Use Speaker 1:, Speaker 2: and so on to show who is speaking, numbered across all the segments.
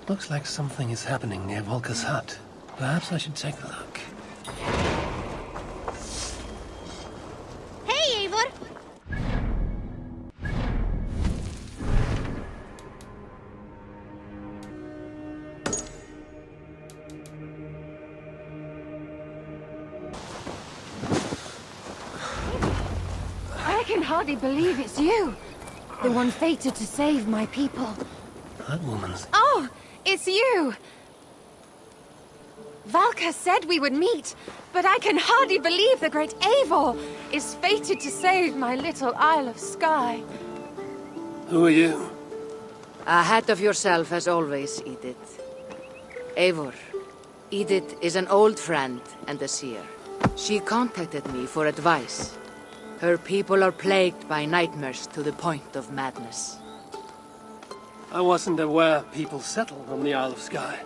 Speaker 1: Looks like something is happening near Volker's hut. Perhaps I should take a look.
Speaker 2: Hey, Eivor!
Speaker 3: I can hardly believe it's you. The one fated to save my people.
Speaker 1: That woman's...
Speaker 3: Oh, it's you! Valka said we would meet, but I can hardly believe the great Eivor is fated to save my little Isle of Skye.
Speaker 1: Who are you?
Speaker 4: Ahead of yourself as always, Edith. Eivor. Edith is an old friend and a seer. She contacted me for advice. Her people are plagued by nightmares to the point of madness.
Speaker 1: I wasn't aware people settled on the Isle of Skye.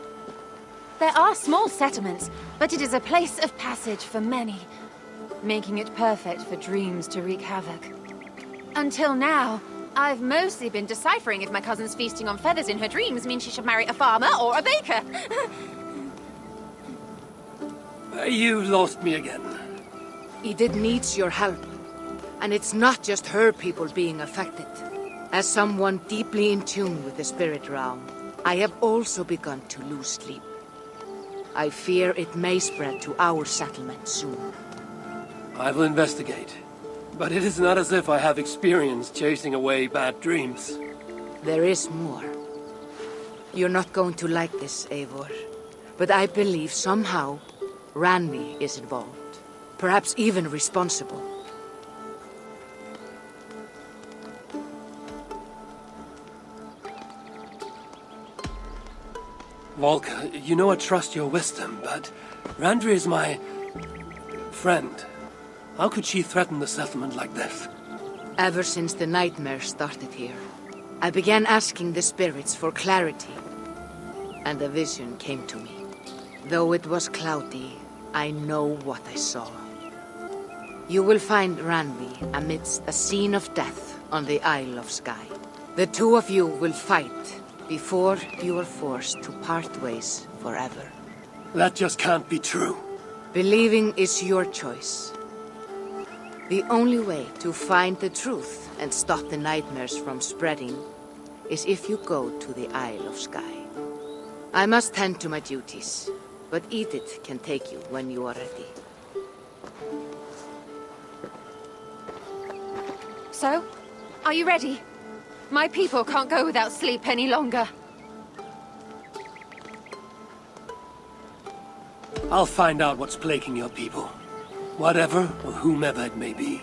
Speaker 3: There are small settlements, but it is a place of passage for many, making it perfect for dreams to wreak havoc. Until now, I've mostly been deciphering if my cousin's feasting on feathers in her dreams means she should marry a farmer or a baker.
Speaker 1: You lost me again.
Speaker 4: Edith needs your help. And it's not just her people being affected. As someone deeply in tune with the spirit realm, I have also begun to lose sleep. I fear it may spread to our settlement soon.
Speaker 1: I will investigate. But it is not as if I have experience chasing away bad dreams.
Speaker 4: There is more. You're not going to like this, Eivor. But I believe somehow Randvi is involved. Perhaps even responsible.
Speaker 1: Volker, you know I trust your wisdom, but Randvi is my... friend. How could she threaten the settlement like this?
Speaker 4: Ever since the nightmare started here, I began asking the spirits for clarity. And a vision came to me. Though it was cloudy, I know what I saw. You will find Randvi amidst a scene of death on the Isle of Skye. The two of you will fight before you are forced to part ways forever.
Speaker 1: That just can't be true.
Speaker 4: Believing is your choice. The only way to find the truth and stop the nightmares from spreading is if you go to the Isle of Skye. I must tend to my duties, but Edith can take you when you are ready.
Speaker 3: So, are you ready? My people can't go without sleep any longer.
Speaker 1: I'll find out what's plaguing your people. Whatever or whomever it may be.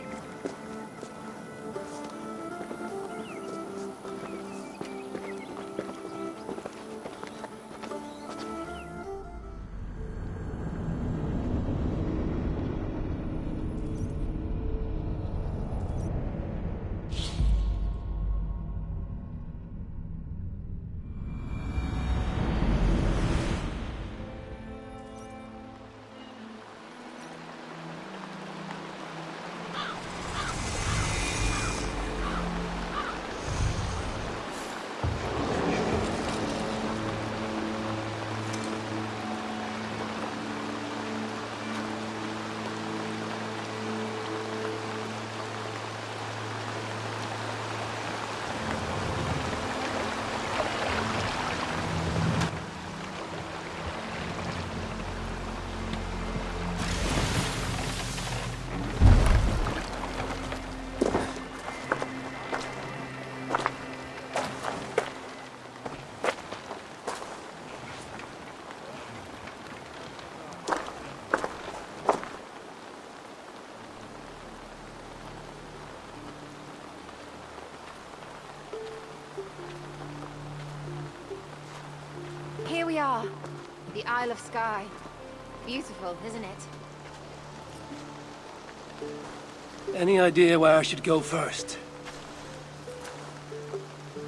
Speaker 3: Here we are. The Isle of Skye. Beautiful, isn't it?
Speaker 1: Any idea where I should go first?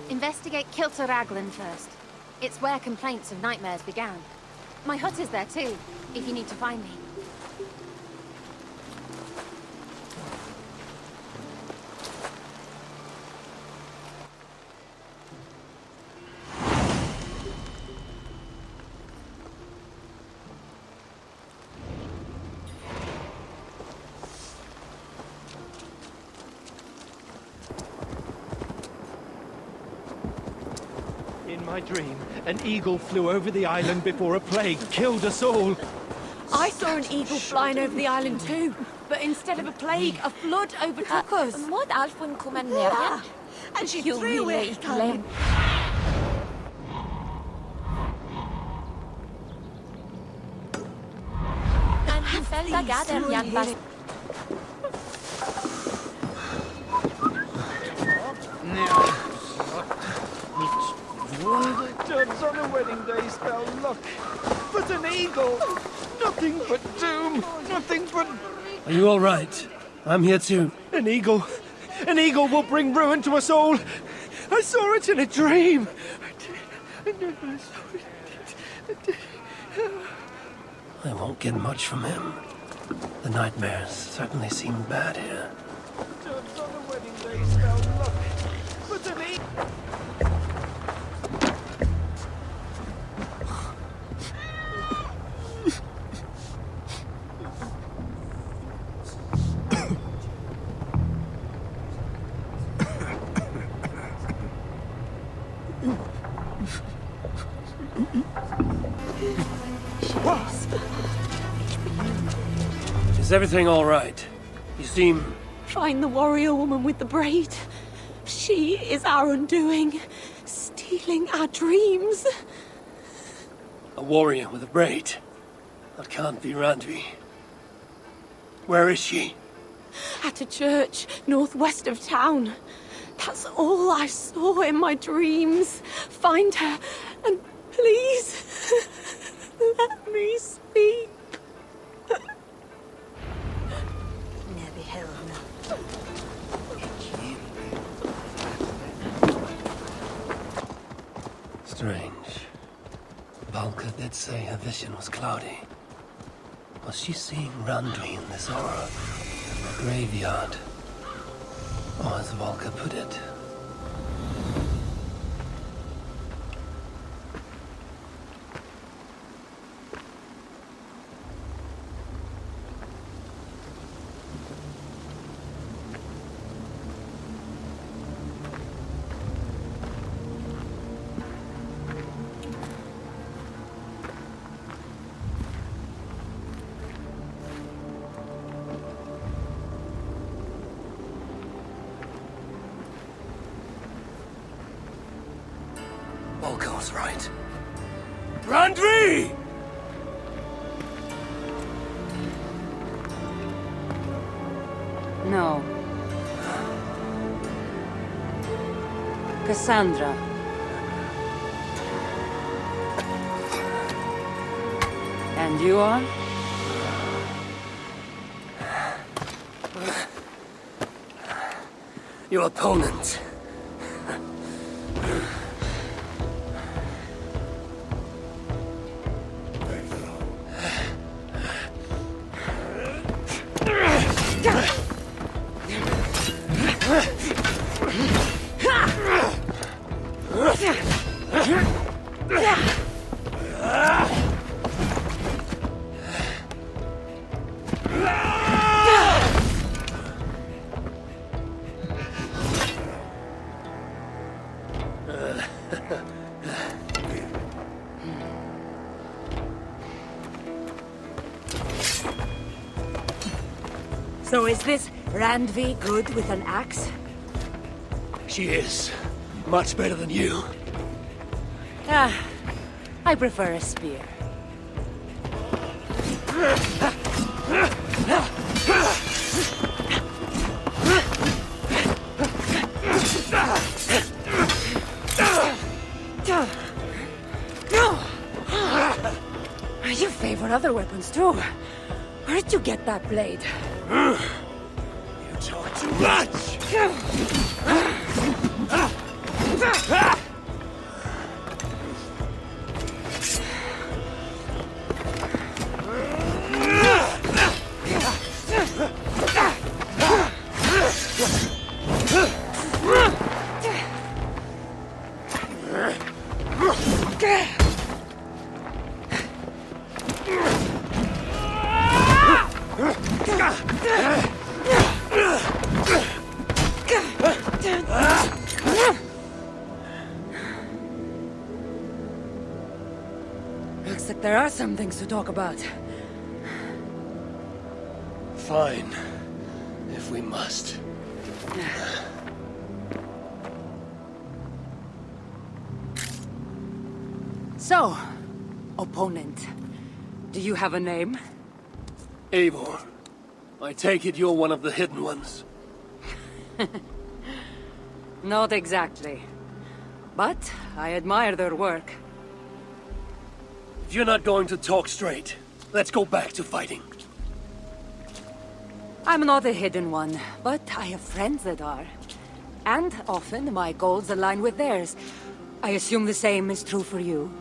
Speaker 3: Investigate Kilter Raglan first. It's where complaints of nightmares began. My hut is there too, if you need to find me.
Speaker 2: In my dream, an eagle flew over the island before a plague killed us all.
Speaker 5: I saw an eagle flying over the island too, but instead of a plague, a flood overtook us.
Speaker 6: Mod Alfwyn kommen ner.
Speaker 5: And she threw it.
Speaker 6: And Felda gader Jan Bas.
Speaker 2: Doves on a wedding day spell luck. But an eagle! Nothing but doom! Nothing but...
Speaker 1: Are you all right? I'm here too.
Speaker 2: An eagle! An eagle will bring ruin to us all! I saw it in a dream!
Speaker 1: I won't get much from him. The nightmares certainly seem bad here.
Speaker 2: Doves on a wedding day spell luck. But an eagle...
Speaker 1: Is everything all right? You seem...
Speaker 5: Find the warrior woman with the braid. She is our undoing, stealing our dreams.
Speaker 1: a warrior with a braid. That can't be Randvi. Where is she?
Speaker 5: At a church northwest of town. That's all I saw in my dreams. Find her, and please, let me speak.
Speaker 1: Strange. Valka did say her vision was cloudy. Was she seeing Randvi in this aura? A graveyard? Or as Valka put it, Volka was right. Randvi!
Speaker 7: No. Cassandra. And you are?
Speaker 1: Your opponent.
Speaker 5: So is this Randvi good with an axe?
Speaker 1: She is. Much better than you.
Speaker 7: Ah, I prefer a spear.
Speaker 5: You favor other weapons too. Where did you get that blade?
Speaker 1: You talk too much!
Speaker 7: Looks like there are some things to talk about.
Speaker 1: Fine. If we must.
Speaker 7: So, opponent, do you have a name?
Speaker 1: Eivor, I take it you're one of the hidden ones.
Speaker 7: Not exactly. But I admire their work.
Speaker 1: If you're not going to talk straight, let's go back to fighting.
Speaker 7: I'm not a hidden one, but I have friends that are. And often my goals align with theirs. I assume the same is true for you.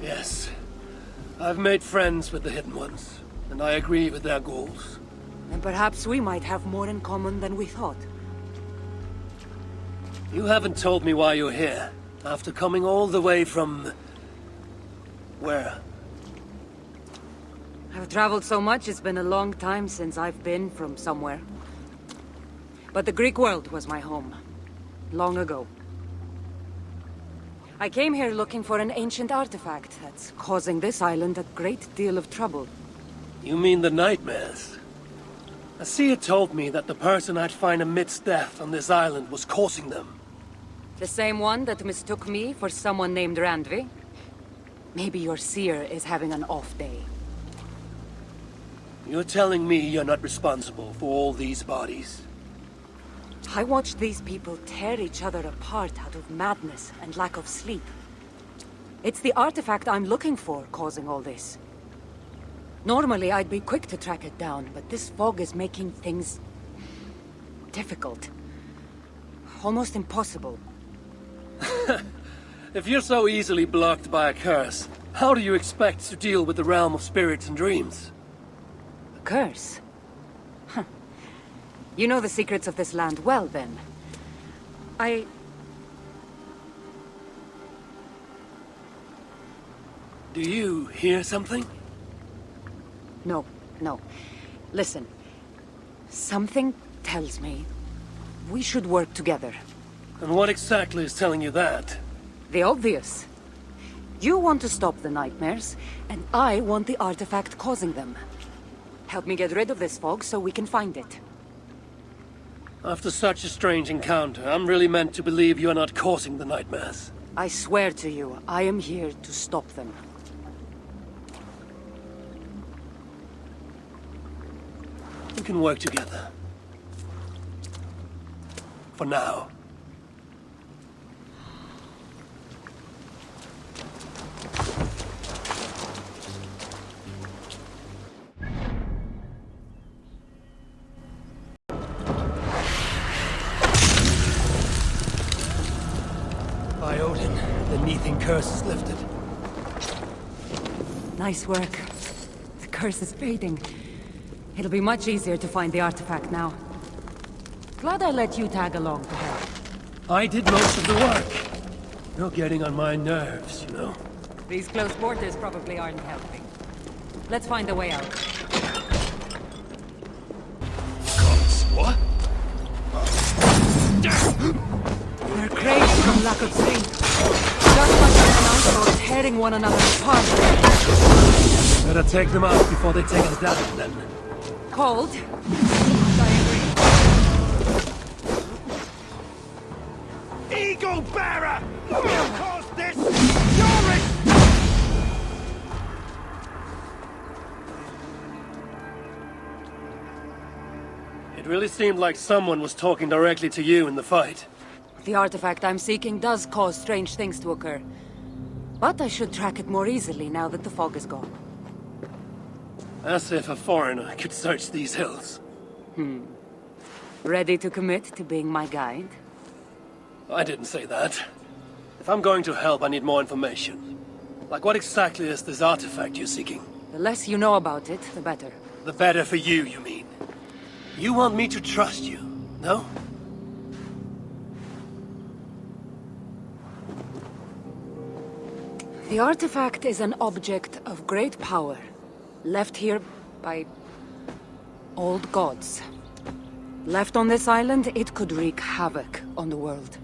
Speaker 1: Yes. I've made friends with the hidden ones, and I agree with their goals.
Speaker 7: And perhaps we might have more in common than we thought.
Speaker 1: You haven't told me why you're here, after coming all the way from... where?
Speaker 7: I've traveled so much, it's been a long time since I've been from somewhere. But the Greek world was my home. Long ago. I came here looking for an ancient artifact that's causing this island a great deal of trouble.
Speaker 1: You mean the nightmares? Asia told me that the person I'd find amidst death on this island was causing them.
Speaker 7: The same one that mistook me for someone named Randvi? Maybe your seer is having an off day.
Speaker 1: You're telling me you're not responsible for all these bodies?
Speaker 7: I watched these people tear each other apart out of madness and lack of sleep. It's the artifact I'm looking for causing all this. Normally I'd be quick to track it down, but this fog is making things... difficult. Almost impossible.
Speaker 1: If you're so easily blocked by a curse, how do you expect to deal with the realm of spirits and dreams?
Speaker 7: A curse? Huh. You know the secrets of this land well, then.
Speaker 1: Do you hear something?
Speaker 7: No. Listen. Something tells me we should work together.
Speaker 1: And what exactly is telling you that?
Speaker 7: The obvious. You want to stop the nightmares, and I want the artifact causing them. Help me get rid of this fog so we can find it.
Speaker 1: After such a strange encounter, I'm really meant to believe you're not causing the nightmares.
Speaker 7: I swear to you, I am here to stop them.
Speaker 1: We can work together. For now. By Odin, the Neathing curse is lifted.
Speaker 7: Nice work. The curse is fading. It'll be much easier to find the artifact now. Glad I let you tag along to help.
Speaker 1: I did most of the work. You're getting on my nerves, you know.
Speaker 7: These close quarters probably aren't helping. Let's find a way out.
Speaker 1: Gods, what?
Speaker 7: They're crazy from lack of sleep. Just like an outlaw tearing one another apart.
Speaker 1: Better take them out before they take us down, then.
Speaker 7: Cold? I agree.
Speaker 2: Eagle Bearer! You caused this! You're it!
Speaker 1: It really seemed like someone was talking directly to you in the fight.
Speaker 7: The artifact I'm seeking does cause strange things to occur. But I should track it more easily now that the fog is gone.
Speaker 1: As if a foreigner could search these hills.
Speaker 7: Ready to commit to being my guide?
Speaker 1: I didn't say that. If I'm going to help, I need more information. Like, what exactly is this artifact you're seeking?
Speaker 7: The less you know about it, the better.
Speaker 1: The better for you, you mean? You want me to trust you, no?
Speaker 7: The artifact is an object of great power, left here by old gods. Left on this island, it could wreak havoc on the world.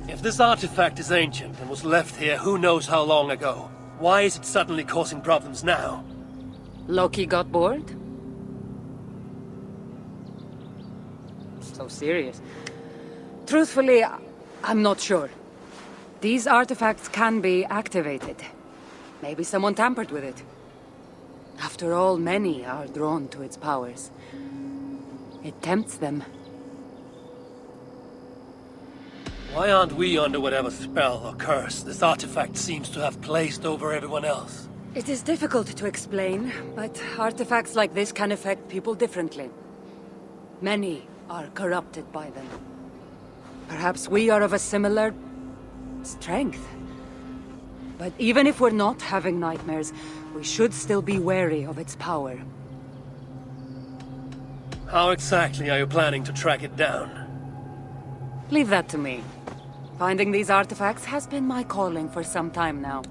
Speaker 1: If this artifact is ancient and was left here who knows how long ago, why is it suddenly causing problems now?
Speaker 7: Loki got bored? So serious. Truthfully, I'm not sure. These artifacts can be activated. Maybe someone tampered with it. After all, many are drawn to its powers. It tempts them.
Speaker 1: Why aren't we under whatever spell or curse this artifact seems to have placed over everyone else?
Speaker 7: It is difficult to explain, but artifacts like this can affect people differently. Many are corrupted by them. Perhaps we are of a similar strength. But even if we're not having nightmares, we should still be wary of its power.
Speaker 1: How exactly are you planning to track it down?
Speaker 7: Leave that to me. Finding these artifacts has been my calling for some time now.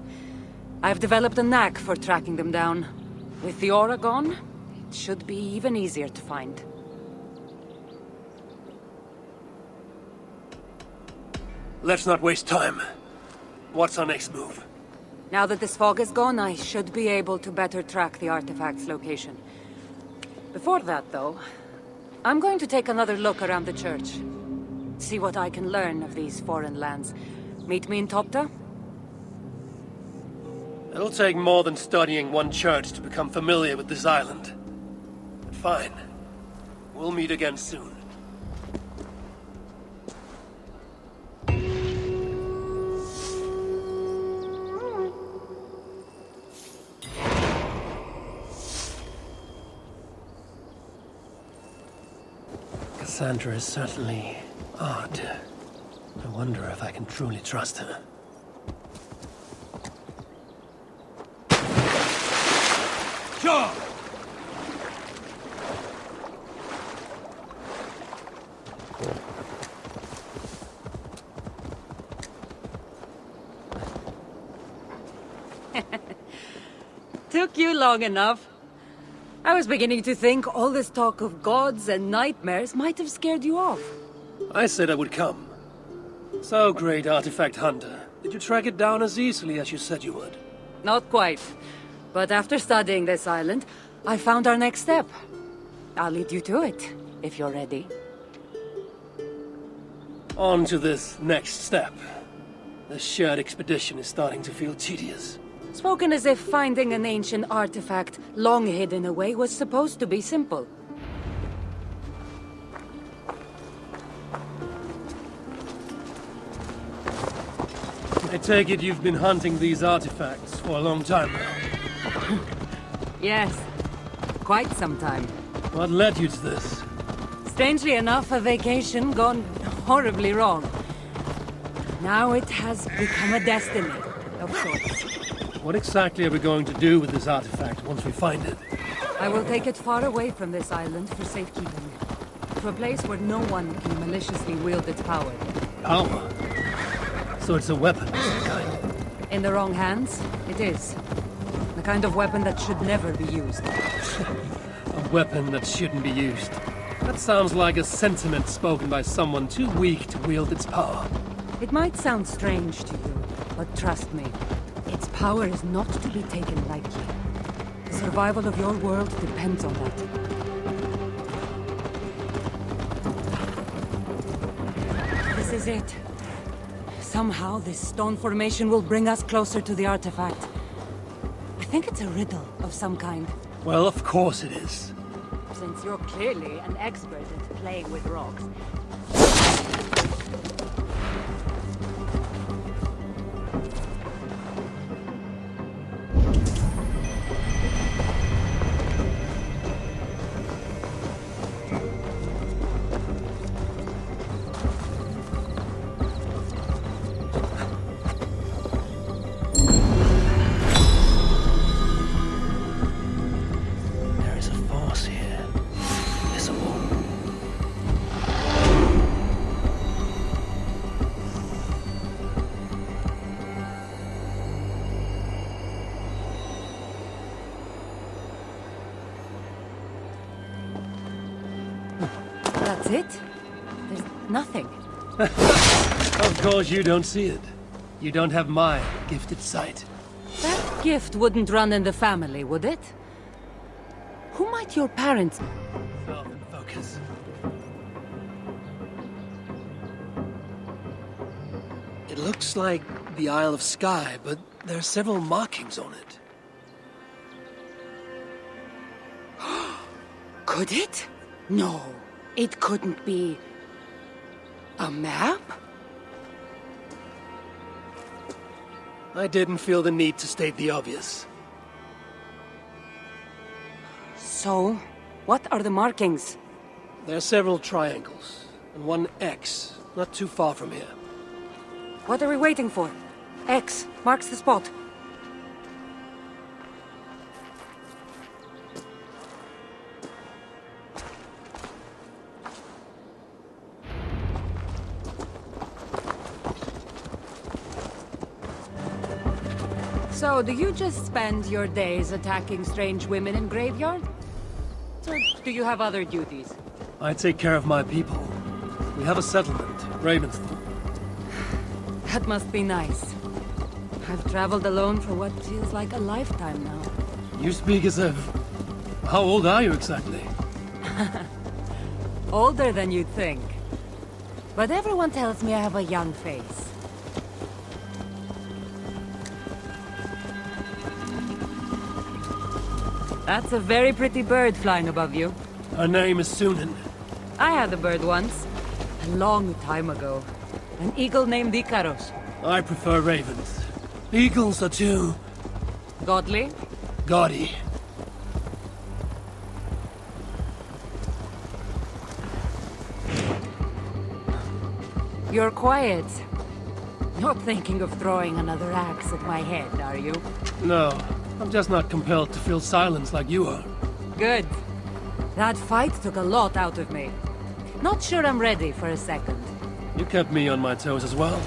Speaker 7: I've developed a knack for tracking them down. With the aura gone, it should be even easier to find.
Speaker 1: Let's not waste time. What's our next move?
Speaker 7: Now that this fog is gone, I should be able to better track the artifact's location. Before that, though, I'm going to take another look around the church. See what I can learn of these foreign lands. Meet me in Topta?
Speaker 1: It'll take more than studying one church to become familiar with this island. Fine. We'll meet again soon. Cassandra is certainly odd. I wonder if I can truly trust her. Sure!
Speaker 7: Took you long enough. I was beginning to think all this talk of gods and nightmares might have scared you off.
Speaker 1: I said I would come. So, great artifact hunter, did you track it down as easily as you said you would?
Speaker 7: Not quite. But after studying this island, I found our next step. I'll lead you to it, if you're ready.
Speaker 1: On to this next step. This shared expedition is starting to feel tedious.
Speaker 7: Spoken as if finding an ancient artifact long hidden away was supposed to be simple.
Speaker 1: I take it you've been hunting these artifacts for a long time now.
Speaker 7: Yes, quite some time.
Speaker 1: What led you to this?
Speaker 7: Strangely enough, a vacation gone horribly wrong. Now it has become a destiny, of sorts.
Speaker 1: What exactly are we going to do with this artifact once we find it?
Speaker 7: I will take it far away from this island for safekeeping. To a place where no one can maliciously wield its power.
Speaker 1: Power? So it's a weapon of some kind?
Speaker 7: In the wrong hands, it is. The kind of weapon that should never be used.
Speaker 1: A weapon that shouldn't be used. That sounds like a sentiment spoken by someone too weak to wield its power.
Speaker 7: It might sound strange to you, but trust me, its power is not to be taken lightly. The survival of your world depends on that. This is it. Somehow, this stone formation will bring us closer to the artifact. I think it's a riddle of some kind.
Speaker 1: Well, of course it is.
Speaker 7: Since you're clearly an expert at playing with rocks. That's it? There's nothing.
Speaker 1: Of course you don't see it. You don't have my gifted sight.
Speaker 7: That gift wouldn't run in the family, would it? Who might your parents...
Speaker 1: Stop and focus. It looks like the Isle of Skye, but there are several markings on it.
Speaker 7: Could it? No, it couldn't be... a map?
Speaker 1: I didn't feel the need to state the obvious.
Speaker 7: So, what are the markings?
Speaker 1: There are several triangles, and one X, not too far from here.
Speaker 7: What are we waiting for? X marks the spot. So, do you just spend your days attacking strange women in graveyards? Or do you have other duties?
Speaker 1: I take care of my people. We have a settlement, Ravensthorpe.
Speaker 7: That must be nice. I've traveled alone for what feels like a lifetime now.
Speaker 1: You speak as if... How old are you exactly?
Speaker 7: Older than you'd think. But everyone tells me I have a young face. That's a very pretty bird flying above you.
Speaker 1: Her name is Sunan.
Speaker 7: I had a bird once. A long time ago. An eagle named Ikaros.
Speaker 1: I prefer ravens. Eagles are too...
Speaker 7: Godly?
Speaker 1: gaudy.
Speaker 7: You're quiet. Not thinking of throwing another axe at my head, are you?
Speaker 1: No, I'm just not compelled to feel silence like you are.
Speaker 7: Good. That fight took a lot out of me. Not sure I'm ready for a second.
Speaker 1: You kept me on my toes as well.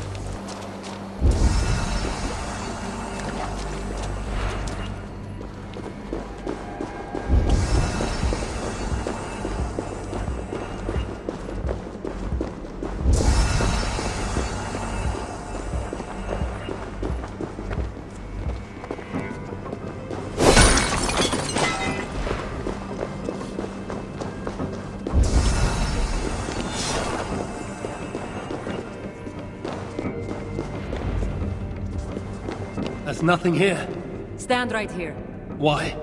Speaker 1: There's nothing here.
Speaker 7: Stand right here.
Speaker 1: Why?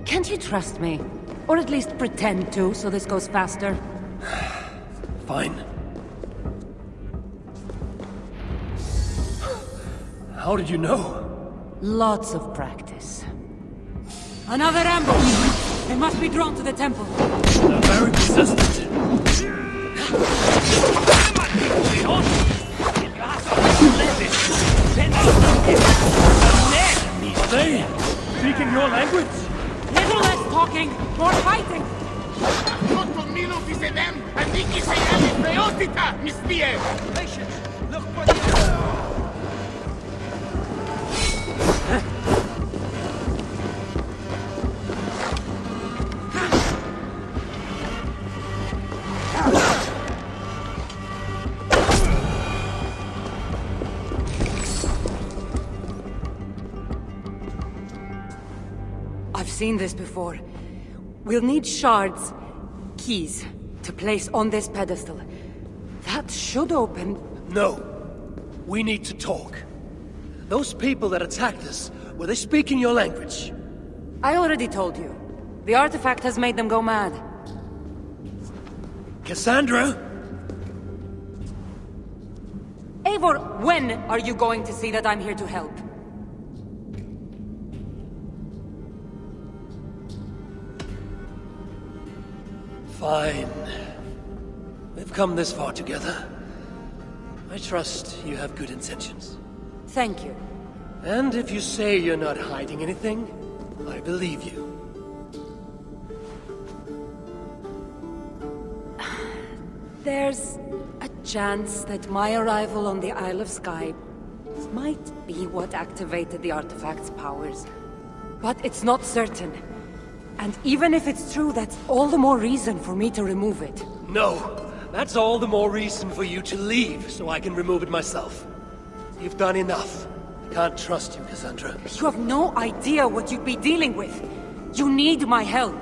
Speaker 7: Can't you trust me? Or at least pretend to, so this goes faster?
Speaker 1: Fine. How did you know?
Speaker 7: Lots of practice. Another ambush! They must be drawn to the temple.
Speaker 1: They're very persistent. They speaking your language?
Speaker 7: Little less talking, more fighting!
Speaker 2: Patience! Look for the...
Speaker 7: I've seen this before. We'll need shards, keys, to place on this pedestal. That should open...
Speaker 1: No. We need to talk. Those people that attacked us, were they speaking your language?
Speaker 7: I already told you. The artifact has made them go mad.
Speaker 1: Cassandra?
Speaker 7: Eivor, when are you going to see that I'm here to help?
Speaker 1: Fine. We've come this far together. I trust you have good intentions.
Speaker 7: Thank you.
Speaker 1: And if you say you're not hiding anything, I believe you.
Speaker 7: There's a chance that my arrival on the Isle of Skye might be what activated the artifact's powers. But it's not certain. And even if it's true, that's all the more reason for me to remove it.
Speaker 1: No. That's all the more reason for you to leave, so I can remove it myself. You've done enough. I can't trust you, Cassandra.
Speaker 7: You have no idea what you'd be dealing with. You need my help.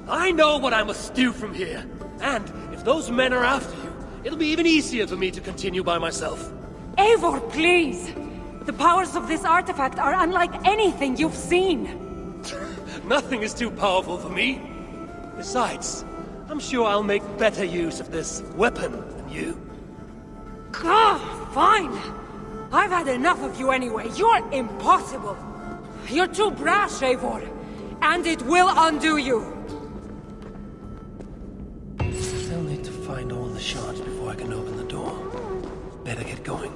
Speaker 1: I know what I must do from here. And if those men are after you, it'll be even easier for me to continue by myself.
Speaker 7: Eivor, please! The powers of this artifact are unlike anything you've seen.
Speaker 1: Nothing is too powerful for me. Besides, I'm sure I'll make better use of this weapon than you.
Speaker 7: Fine! I've had enough of you anyway. You're impossible. You're too brash, Eivor. And it will undo you.
Speaker 1: Still need to find all the shards before I can open the door. Better get going.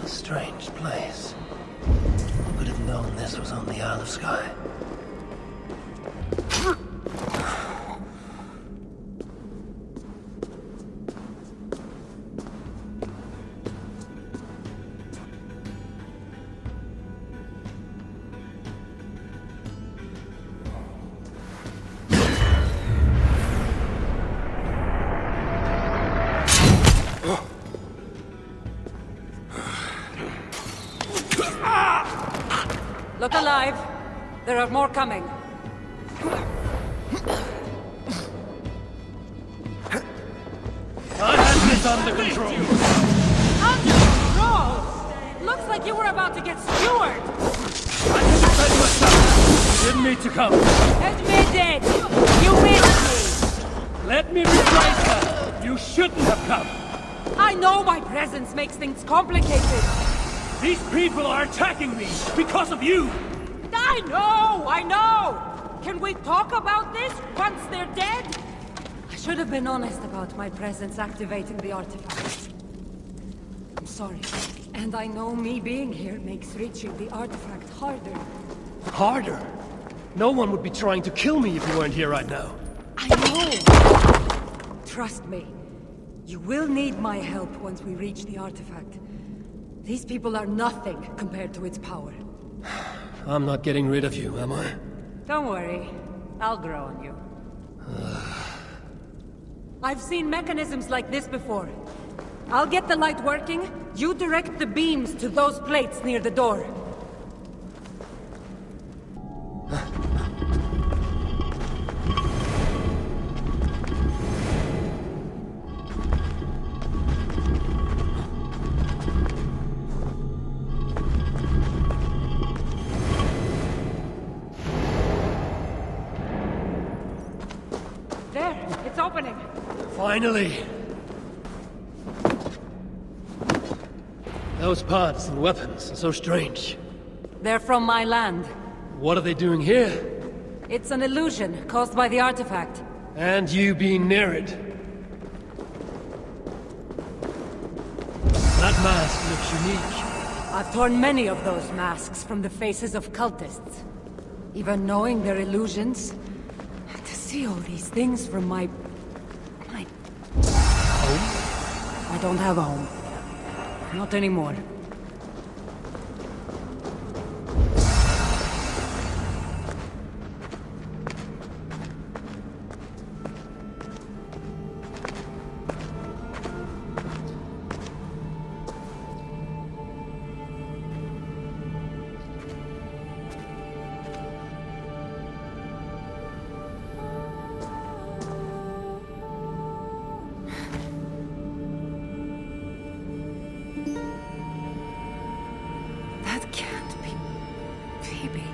Speaker 1: Strange place. Who could have known this was on the Isle of Skye?
Speaker 7: Look alive. There are more coming.
Speaker 1: I have this under control.
Speaker 7: Under control? Looks like you were about to get skewered.
Speaker 1: I can defend myself. You didn't need to come.
Speaker 7: Admit it. You missed me.
Speaker 1: Let me rephrase that. You shouldn't have come.
Speaker 7: I know my presence makes things complicated.
Speaker 1: These people are attacking me because of you.
Speaker 7: I know! Can we talk about this once they're dead? I should have been honest about my presence activating the artifact. I'm sorry. And I know me being here makes reaching the artifact harder.
Speaker 1: Harder? No one would be trying to kill me if you weren't here right now.
Speaker 7: I know! Trust me. You will need my help once we reach the artifact. These people are nothing compared to its power.
Speaker 1: I'm not getting rid of you, am I?
Speaker 7: Don't worry. I'll grow on you. I've seen mechanisms like this before. I'll get the light working. You direct the beams to those plates near the door.
Speaker 1: Finally! Those parts and weapons are so strange.
Speaker 7: They're from my land.
Speaker 1: What are they doing here?
Speaker 7: It's an illusion caused by the artifact.
Speaker 1: And you being near it. That mask looks unique.
Speaker 7: I've torn many of those masks from the faces of cultists. Even knowing they're illusions, to see all these things from my home? I don't have a home. Not anymore. That can't be Phoebe.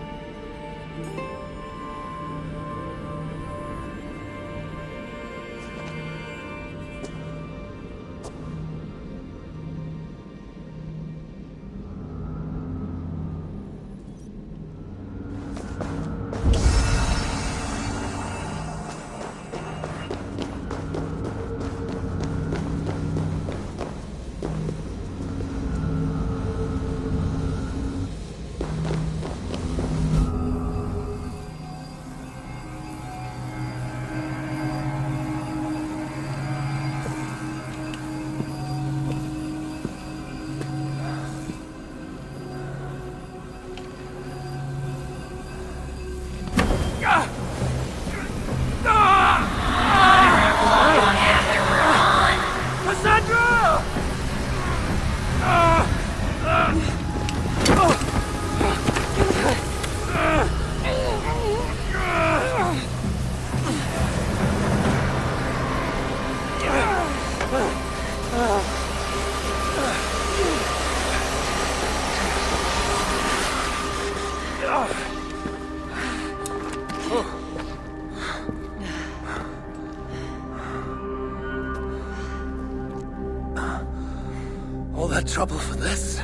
Speaker 1: All that trouble for this?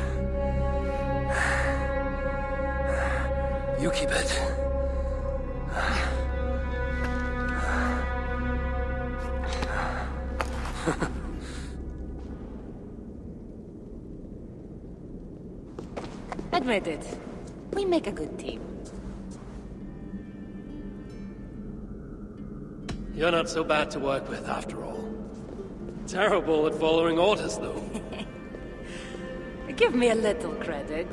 Speaker 1: You keep it.
Speaker 7: Admit it. We make a good team.
Speaker 1: You're not so bad to work with, after all. Terrible at following orders, though.
Speaker 7: Give me a little credit.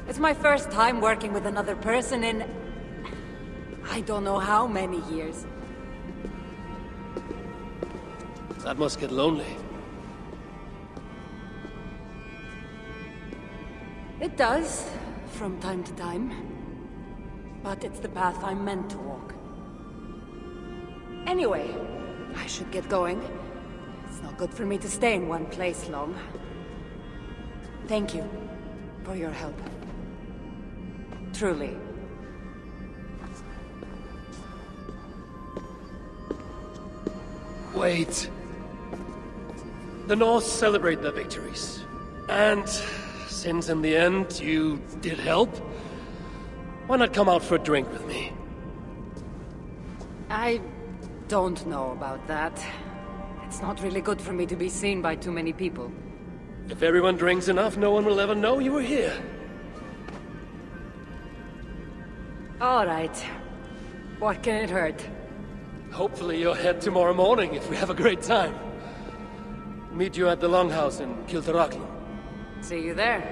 Speaker 7: It's my first time working with another person in... I don't know how many years.
Speaker 1: That must get lonely.
Speaker 7: It does, from time to time. But it's the path I'm meant to walk. Anyway, I should get going. It's not good for me to stay in one place long. Thank you for your help. Truly.
Speaker 1: Wait. The North celebrate their victories. And since in the end you did help, why not come out for a drink with me?
Speaker 7: I don't know about that. It's not really good for me to be seen by too many people.
Speaker 1: If everyone drinks enough, no one will ever know you were here.
Speaker 7: All right. What can it hurt?
Speaker 1: Hopefully you'll head tomorrow morning if we have a great time. Meet you at the Longhouse in Kiltaraki.
Speaker 7: See you there.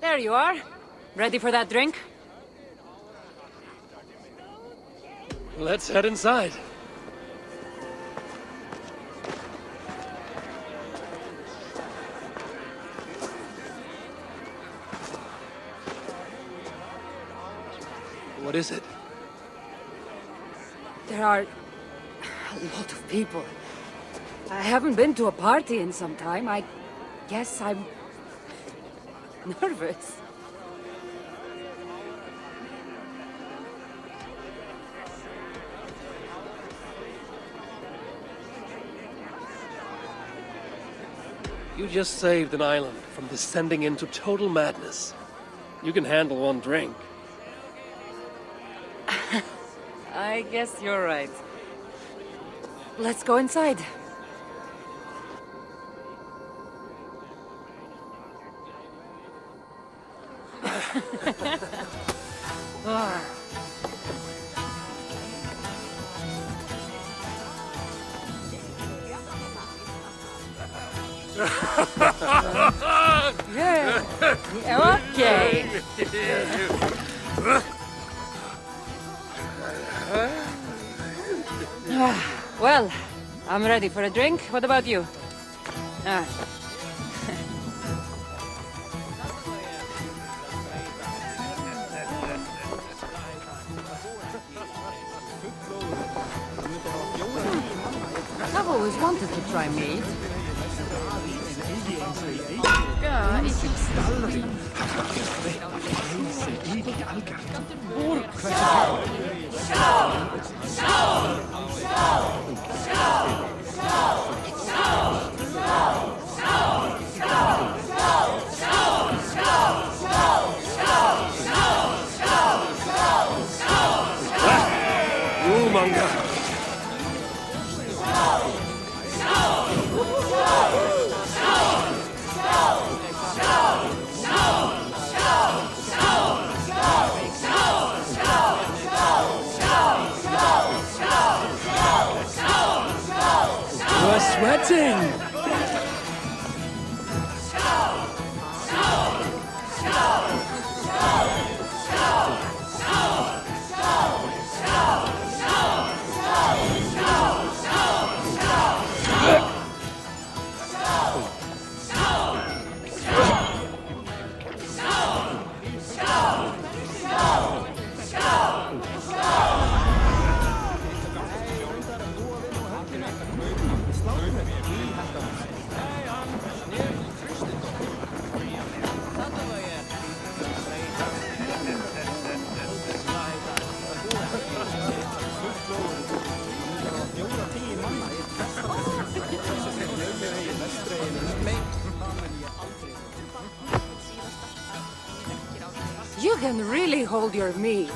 Speaker 7: There you are. Ready for that drink?
Speaker 1: Let's head inside. What is it?
Speaker 7: There are a lot of people. I haven't been to a party in some time. I guess I'm nervous.
Speaker 1: You just saved an island from descending into total madness. You can handle one drink.
Speaker 7: I guess you're right. Let's go inside.
Speaker 8: Yeah. Okay.
Speaker 7: Well, I'm ready for a drink. What about you?
Speaker 8: I've always wanted to try meat.
Speaker 1: You're sweating!
Speaker 7: You can really hold your mead.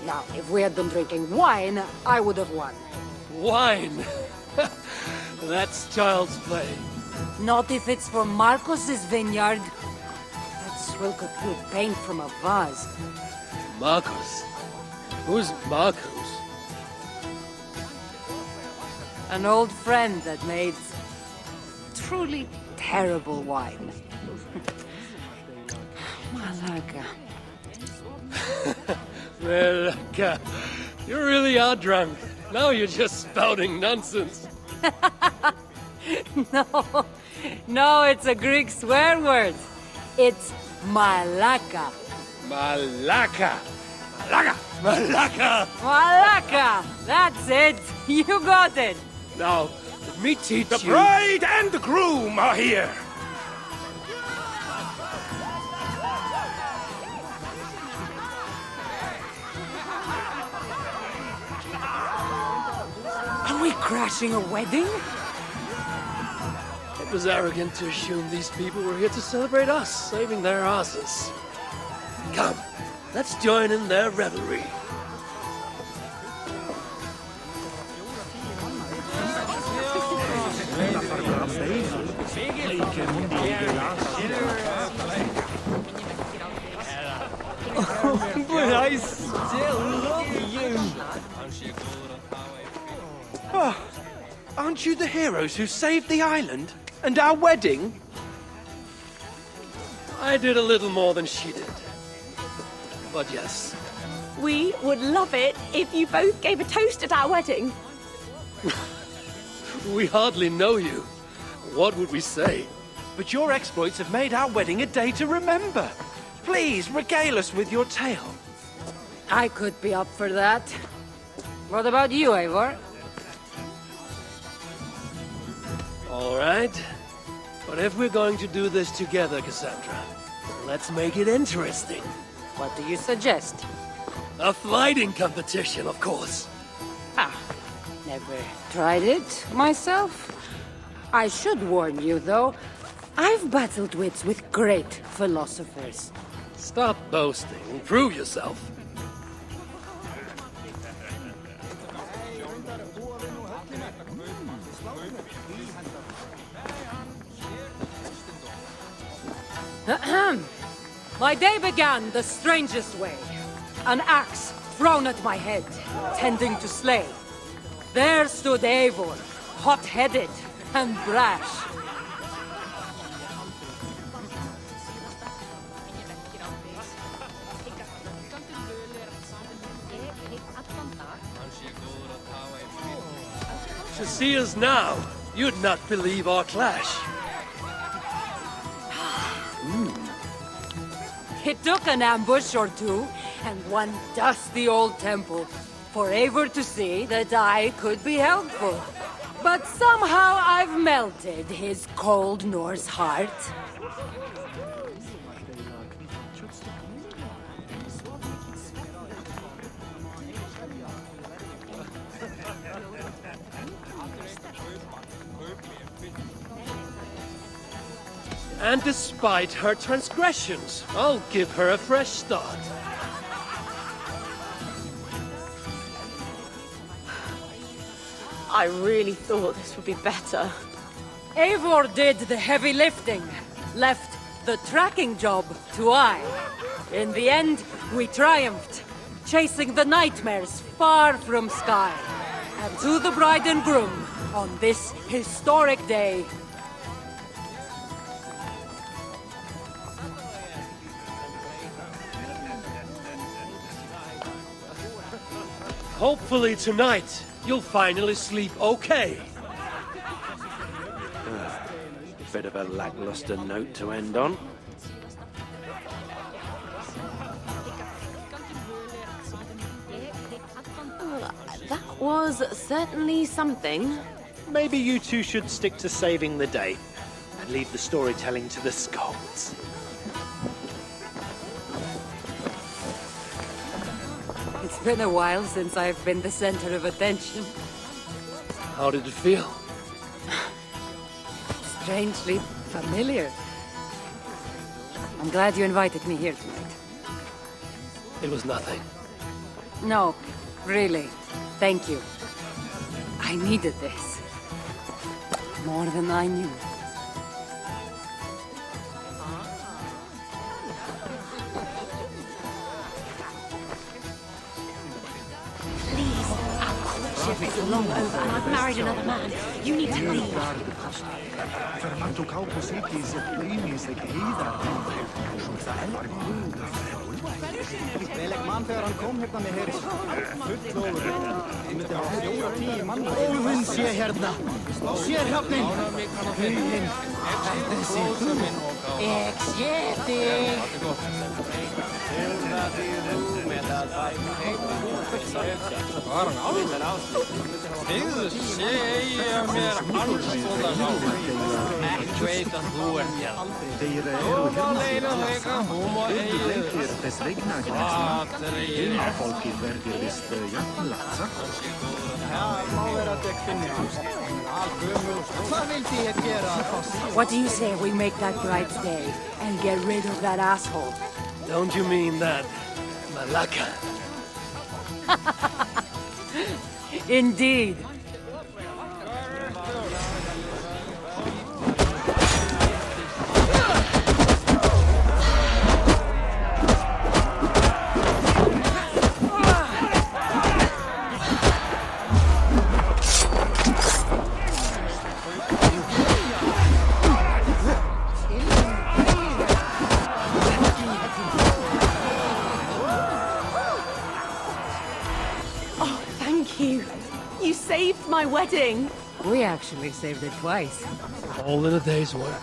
Speaker 7: Now, if we had been drinking wine, I would have won.
Speaker 1: Wine! That's child's play.
Speaker 7: Not if it's from Marcos's vineyard. That swill could pull paint from a vase.
Speaker 1: Marcos? Who's Marcos?
Speaker 7: An old friend that made truly terrible wine. Malaga.
Speaker 1: Malaga. You really are drunk. Now you're just spouting nonsense.
Speaker 7: No, it's a Greek swear word. It's Malaka.
Speaker 1: Malaka. Malaka. Malaka.
Speaker 7: Malaka! That's it! You got it!
Speaker 1: Now, let me teach you...
Speaker 2: The bride and the groom are here!
Speaker 7: Are we crashing a wedding?
Speaker 1: It was arrogant to assume these people were here to celebrate us, saving their asses. Come, let's join in their revelry.
Speaker 2: But I still love you! Oh, aren't you the heroes who saved the island? And our wedding?
Speaker 1: I did a little more than she did. But yes.
Speaker 5: We would love it if you both gave a toast at our wedding.
Speaker 1: We hardly know you. What would we say?
Speaker 2: But your exploits have made our wedding a day to remember. Please regale us with your tale.
Speaker 7: I could be up for that.
Speaker 8: What about you, Eivor?
Speaker 1: All right. But if we're going to do this together, Cassandra, let's make it interesting.
Speaker 8: What do you suggest?
Speaker 1: A fighting competition, of course.
Speaker 8: Never tried it myself. I should warn you, though. I've battled wits with great philosophers.
Speaker 1: Stop boasting and prove yourself.
Speaker 7: My day began the strangest way. An axe thrown at my head, tending to slay. There stood Eivor, hot-headed and brash.
Speaker 1: To see us now, you'd not believe our clash.
Speaker 7: It took an ambush or two, and one dusty old temple, for Eivor to see that I could be helpful. But somehow I've melted his cold Norse heart.
Speaker 1: And despite her transgressions, I'll give her a fresh start.
Speaker 5: I really thought this would be better.
Speaker 7: Eivor did the heavy lifting, left the tracking job to I. In the end, we triumphed, chasing the nightmares far from Sky. And to the bride and groom, on this historic day,
Speaker 1: Hopefully tonight, you'll finally sleep okay.
Speaker 9: Bit of a lackluster note to end on.
Speaker 5: That was certainly something.
Speaker 9: Maybe you two should stick to saving the day and leave the storytelling to the scolds.
Speaker 7: it's been a while since I've been the center of attention.
Speaker 1: How did it feel?
Speaker 7: Strangely familiar. I'm glad you invited me here tonight.
Speaker 1: It was nothing.
Speaker 7: No, really. Thank you. I needed this. More than I knew.
Speaker 5: It's long over and I've married another man. You need to leave.
Speaker 2: Veleg mann þegar hann kom hérna með herr fullóður. Ég myndi hafa 4-10 mann. Óvinn sé hérna. Sérhjálpnin. Huginn. Þessi þú. Ég sé þig. Var hann alveg? Þið segja mér anskoðan á mig. Veit að þú ert hérna.
Speaker 10: Þeir eru hérna hún og eigið þess vegna fólkið verður vist jafnlatsa.
Speaker 2: Má vera að ekki finni hans. Hvað vildi ég gera?
Speaker 7: What do you say we make that bright day and get rid of that asshole?
Speaker 1: Don't you mean that, Malaka?
Speaker 7: Indeed.
Speaker 5: You saved my wedding.
Speaker 8: We actually saved it twice.
Speaker 1: All in a day's work.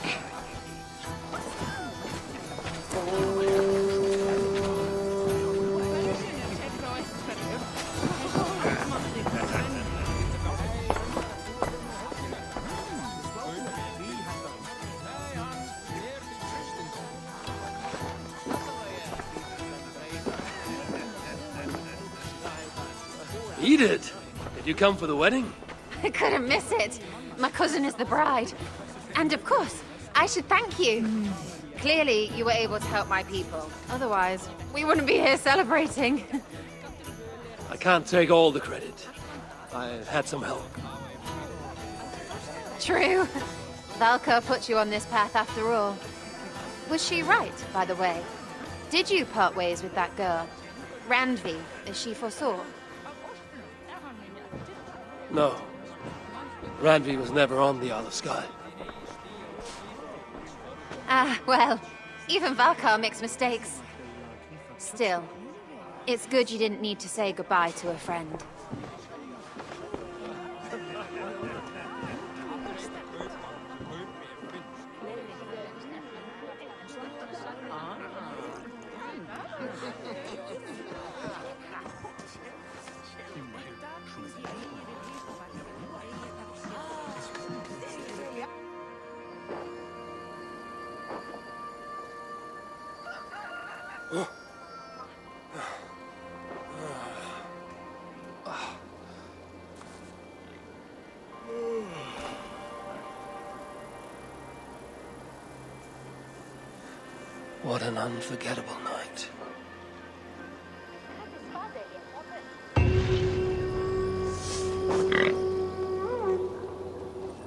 Speaker 1: Edith, did you come for the wedding?
Speaker 3: I couldn't miss it. My cousin is the bride. And of course, I should thank you. Clearly, you were able to help my people. Otherwise, we wouldn't be here celebrating.
Speaker 1: I can't take all the credit. I had some help.
Speaker 3: True. Valka put you on this path after all. Was she right, by the way? Did you part ways with that girl? Randvi, as she foresaw?
Speaker 1: No. Randvi was never on the Olive Sky.
Speaker 3: Ah, well, even Valkar makes mistakes. Still, it's good you didn't need to say goodbye to a friend.
Speaker 1: What an unforgettable night.